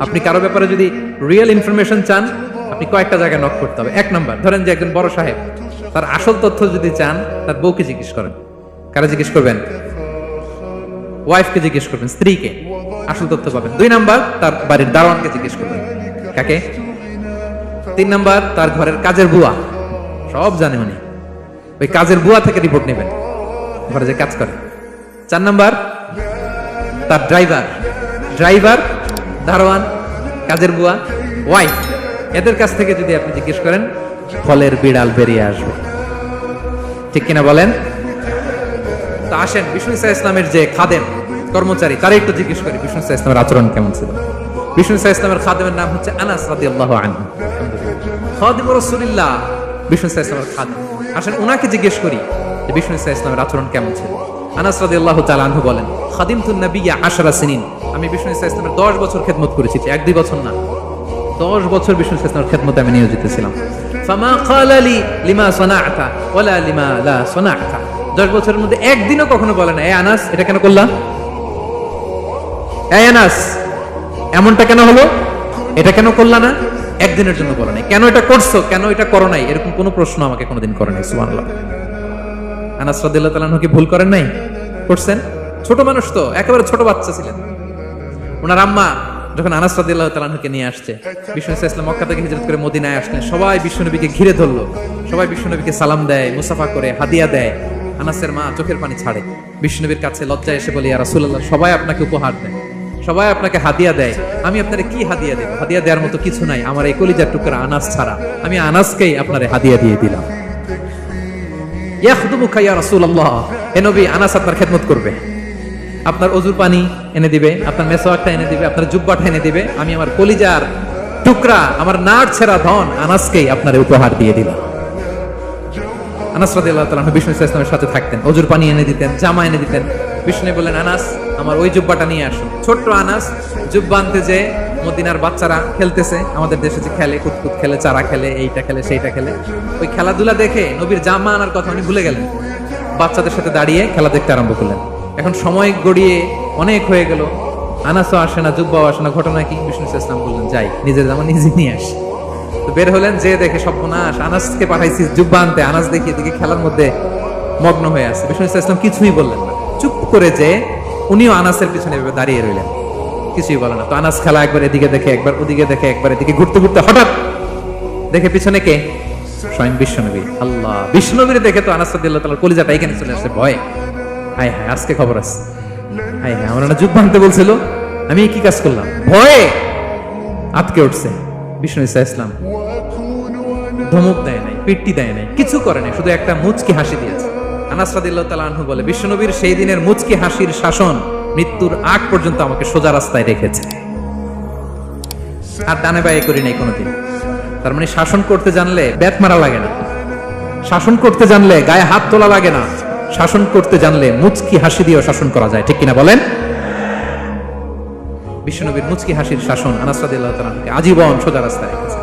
আপনি কারো ব্যাপারে যদি রিয়েল ইনফরমেশন চান, আপনি কয়েকটা জায়গায় নক করতে হবে। 1 নাম্বার, ধরেন যে একজন বড় সাহেব, তার আসল তথ্য যদি চান, তার বউকে জিজ্ঞেস করেন। কারা জিজ্ঞেস করবেন? ওয়াইফকে জিজ্ঞেস করবেন, স্ত্রীকে, আসল তথ্য পাবেন। 2 নাম্বার, তার বাড়ির দারোয়ানকে জিজ্ঞেস করবেন। কাকে? 3 নাম্বার, তার ঘরের কাজের বুয়া, সব জানে উনি, ওই কাজের বুয়া থেকে রিপোর্ট নেবেন, ঘরে যে কাজ করে। 4 নাম্বার, তার ড্রাইভার, দারোয়ান, কাজের বুয়া, ওয়াইফ, এদের কাছ থেকে যদি আপনি জিজ্ঞেস করেন, ফলের বিড়াল বেরিয়ে আসবে। ঠিক কিনা বলেন? তো আসেন, বিষ্ণু ইসা ইসলামের যে খাদেম, কর্মচারী, তারা একটু জিজ্ঞেস করি বিষ্ণু ইসা ইসলামের আচরণ কেমন ছিল। বিষ্ণু ইসা ইসলামের খাদেমের নাম হচ্ছে আনাস রাদিয়াল্লাহু আনহু, খাদিম রাসূলুল্লাহ, বিষ্ণু ইসা ইসলামের খাদেম। আসেন ওনাকে জিজ্ঞেস করি যে বিষ্ণু ইসা ইসলামের আচরণ কেমন ছিল। আনাস রাদিয়াল্লাহু তাআলা আনহু বলেন, খাদিমতুন নবিয়্যা 10 সিনিন, আমি বিষ্ণু ইসা ইসলামের 10 বছর খেদমত করেছি, 1-2 বছর না, 10 বছর বিষ্ণু ইসা ইসলামের খেদমতে আমি নিয়োজিত ছিলাম। ফামা ক্বালা লি লিমা সানা'তা ওয়ালা লিমা লা সানা'তা, 10 বছরের মধ্যে একদিনও কখনো বলে না, এ আনাস এটা কেন করলা, এ আনাস এমনটা কেন হলো, এটা কেন করলা না, একদিনের জন্য বলে নাই। কেন এটা করছো, কেন এটা করো নাই, এরকম কোনো প্রশ্ন আমাকে কোনোদিন করে নাই। সুবহানাল্লাহ। আনাস রাদিয়াল্লাহু তাআলা কি ভুল করেন নাই? করছেন। ছোট মানুষ তো, একেবারে ছোট বাচ্চা ছিলেন। ওনার আম্মা যখন আনাস রাদিয়াল্লাহু তাআলাকে নিয়ে আসছে, বিষ্ণু ইসা ইসলাম মক্কা থেকে হিজরত করে মদিনায় আসলেন, সবাই বিশ্বনবীকে ঘিরে ধরলো, সবাই বিশ্বনবীকে সালাম দেয়, মুসাফা করে, হাদিয়া দেয়। আনাসের মা চোখের পানি ছাড়ে, বিশ্বনবীর কাছে লজ্জায় এসে বলে, ইয়া রাসূলুল্লাহ, সবাই আপনাকে উপহার দেয়, সবাই আপনাকে হাদিয়া দেয়, আমি আপনারে কি হাদিয়া দেব? হাদিয়া দেওয়ার মতো কিছু নাই, আমার এই কলিজার টুকরা আনাস ছাড়া, আমি আনাসকেই আপনারে হাদিয়া দিয়ে দিলাম। ইয়াখদুমুকা ইয়া রাসূলুল্লাহ, হে নবী, আনাস আপনার খেদমত করবে, আপনার ওযুর পানি এনে দিবে, আপনার মেসওয়াকটা এনে দিবে, আপনার জুব্বাটা এনে দিবে, আমি আমার কলিজার টুকরা, আমার নাড় ছেঁড়া ধন আনাসকেই আপনারে উপহার দিয়ে দিলাম। আনাস রাদিয়াল্লাহু তাআলা বিষ্ণু ইসলামের সাথে থাকতেন, ওযুর পানি এনে দিতেন, জামা এনে দিতেন। বিষ্ণু বললেন, আনাস আমার ওই জুব্বাটা নিয়ে আসো। ছোট্ট আনাস জুব্বা আনতে যে মদিনার বাচ্চারা খেলতেছে, আমাদের দেশে যে খেলে, কুতকুত খেলে, চারা খেলে, এইটা খেলে, সেইটা খেলে, ওই খেলাধুলা দেখে নবীর জামা আনার কথা উনি ভুলে গেলেন, বাচ্চাদের সাথে দাঁড়িয়ে খেলা দেখতে আরম্ভ করলেন। এখন সময় গড়িয়ে অনেক হয়ে গেল, আনাসও আসে না, জুব্বাও আসে না। ঘটনা কি? বিষ্ণু ইসলাম বললেন, যাই নিজের জামা নিজে নিয়ে আসি। তো বের হলেন, যে দেখে সর্বনাশ, আনাসকে পাঠাইছি জুব্বা আনতে, আনাস দেখি এদিকে খেলার মধ্যে মগ্ন হয়ে আছে। বিষ্ণু ইসলাম কিছুই বললেন না, চুপ করে যে উনিও আনাসের পিছনে এভাবে দাঁড়িয়ে রইলেন, কিছুই বলে না। তো আনাস খেলা একবার এদিকে দেখে, একবার ওদিকে দেখে, একবার এদিকে ঘুরতে ঘুরতে হঠাৎ দেখে পিছনে কে? স্বয়ং বিশ্বনবী। আল্লাহ, বিশ্বনবীর দেখে তো আনাস রাদিয়াল্লাহু তাআলার কলিজাটা এখানে চলে আসছে ভয়ে। হায় হায়, আজকে খবর আছে, হায় হায়, আমার না জুব্বা আনতে বলছিল, আমি কি কাজ করলাম? ভয়ে আটকে উঠছে। বিষ্ণু ইসলাম ধমক দেয় নাই, পিট্টি দেয় নাই, কিছু করে নাই, শুধু একটা মুচকি হাসি দিয়েছে। আনাস রাদিয়াল্লাহু তাআলা আনহু বলে, বিশ্বনবীর সেই দিনের মুচকি হাসির শাসন মৃত্যুর আগ পর্যন্ত আমাকে সোজা রাস্তায় রেখেছে, আর ডানে বায়ে করি নাই কোনোদিন। তার মানে শাসন করতে জানলে ব্যাট মারা লাগে না, শাসন করতে জানলে গায়ে হাত তোলা লাগে না, শাসন করতে জানলে মুচকি হাসি দিয়েও শাসন করা যায়। ঠিক কিনা বলেন? বিশ্বনবীর মুচকি হাসির শাসন আনাস রাদিয়াল্লাহু তাআলা আনহুকে আজীবন সোজা রাস্তায় রেখেছে।